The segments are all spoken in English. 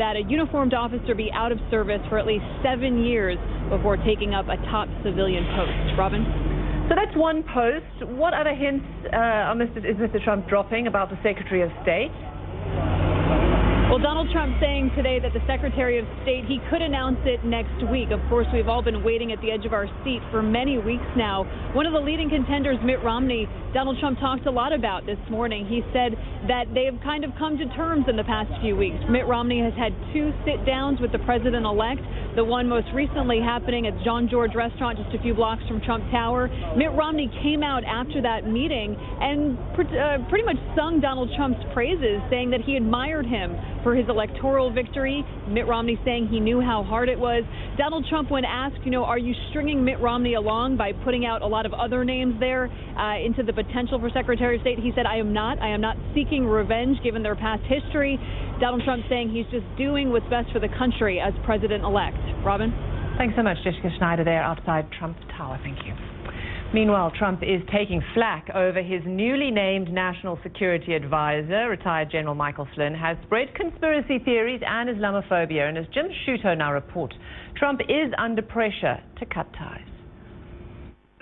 that a uniformed officer be out of service for at least 7 years before taking up a top civilian post. Robin? So that's one post. What other hints is Mr. Trump dropping about the Secretary of State? Well, Donald Trump saying today that the Secretary of State, he could announce it next week. Of course, we've all been waiting at the edge of our seat for many weeks now. One of the leading contenders, Mitt Romney, Donald Trump talked a lot about this morning. He said that they have kind of come to terms in the past few weeks. Mitt Romney has had 2 sit-downs with the president-elect, the one most recently happening at John George Restaurant just a few blocks from Trump Tower. Mitt Romney came out after that meeting and pretty much sung Donald Trump's praises, saying that he admired him for his electoral victory. Mitt Romney saying he knew how hard it was. Donald Trump, when asked, are you stringing Mitt Romney along by putting out a lot of other names there into the potential for Secretary of State, he said, I am not seeking revenge given their past history. Donald Trump saying he's just doing what's best for the country as president-elect. Robin? Thanks so much, Jessica Schneider there outside Trump Tower. Thank you. Meanwhile, Trump is taking flack over his newly named National Security Advisor. Retired General Michael Flynn has spread conspiracy theories and Islamophobia. And as Jim Sciutto now reports, Trump is under pressure to cut ties.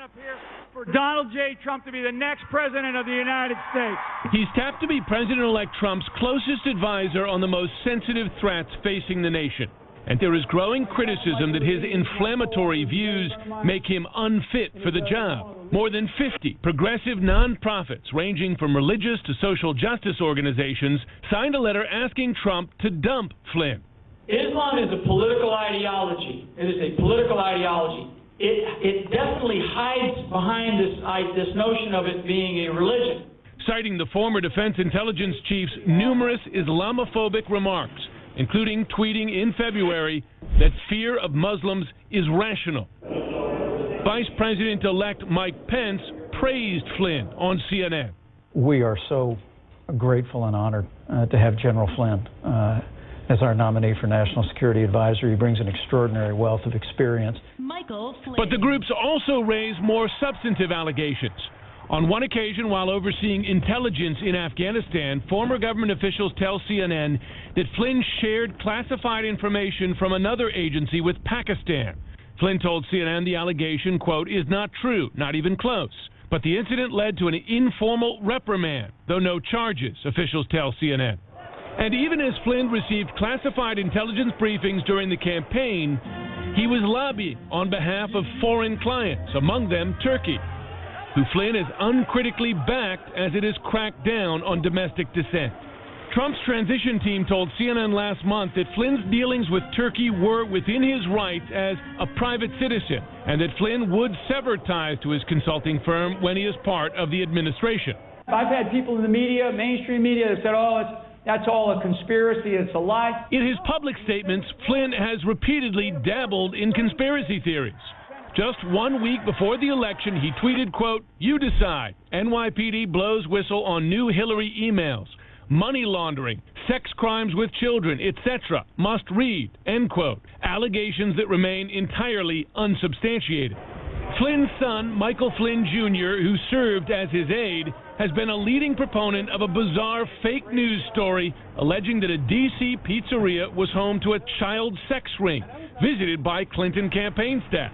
Up here for Donald J. Trump to be the next president of the United States. He's tapped to be President-elect Trump's closest advisor on the most sensitive threats facing the nation. And there is growing criticism that his inflammatory views make him unfit for the job. More than 50 progressive nonprofits, ranging from religious to social justice organizations, signed a letter asking Trump to dump Flynn. Islam is a political ideology. It is a political ideology. It definitely hides behind this notion of it being a religion. Citing the former Defense Intelligence Chief's numerous Islamophobic remarks, including tweeting in February that fear of Muslims is rational. Vice President-elect Mike Pence praised Flynn on CNN. We are so grateful and honored to have General Flynn as our nominee for National Security Advisor. He brings an extraordinary wealth of experience. But the groups also raise more substantive allegations. On one occasion, while overseeing intelligence in Afghanistan, former government officials tell CNN that Flynn shared classified information from another agency with Pakistan. Flynn told CNN the allegation, quote, is not true, not even close. But the incident led to an informal reprimand, though no charges, officials tell CNN. And even as Flynn received classified intelligence briefings during the campaign, he was lobbying on behalf of foreign clients, among them Turkey, who Flynn has uncritically backed as it has cracked down on domestic dissent. Trump's transition team told CNN last month that Flynn's dealings with Turkey were within his rights as a private citizen, and that Flynn would sever ties to his consulting firm when he is part of the administration. I've had people in the media, mainstream media, that said, that's all a conspiracy, it's a lie. In his public statements, Flynn has repeatedly dabbled in conspiracy theories. Just 1 week before the election, he tweeted, quote, you decide. NYPD blows whistle on new Hillary emails. Money laundering, sex crimes with children, etc. Must read, end quote. Allegations that remain entirely unsubstantiated. Flynn's son, Michael Flynn Jr., who served as his aide, has been a leading proponent of a bizarre fake news story alleging that a D.C. pizzeria was home to a child sex ring visited by Clinton campaign staff.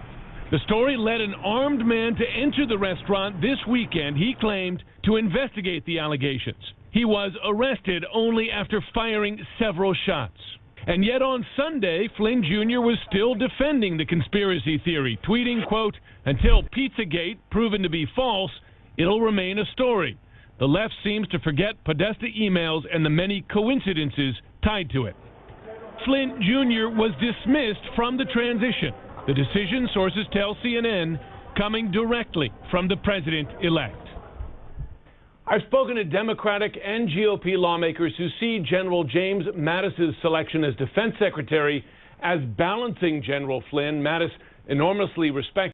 The story led an armed man to enter the restaurant this weekend, he claimed, to investigate the allegations. He was arrested only after firing several shots. And yet on Sunday, Flynn Jr. was still defending the conspiracy theory, tweeting, quote, until Pizzagate proven to be false, it'll remain a story. The left seems to forget Podesta emails and the many coincidences tied to it. Flynn Jr. was dismissed from the transition. The decision, sources tell CNN, coming directly from the president-elect. I've spoken to Democratic and GOP lawmakers who see General James Mattis's selection as defense secretary as balancing General Flynn. Mattis enormously respected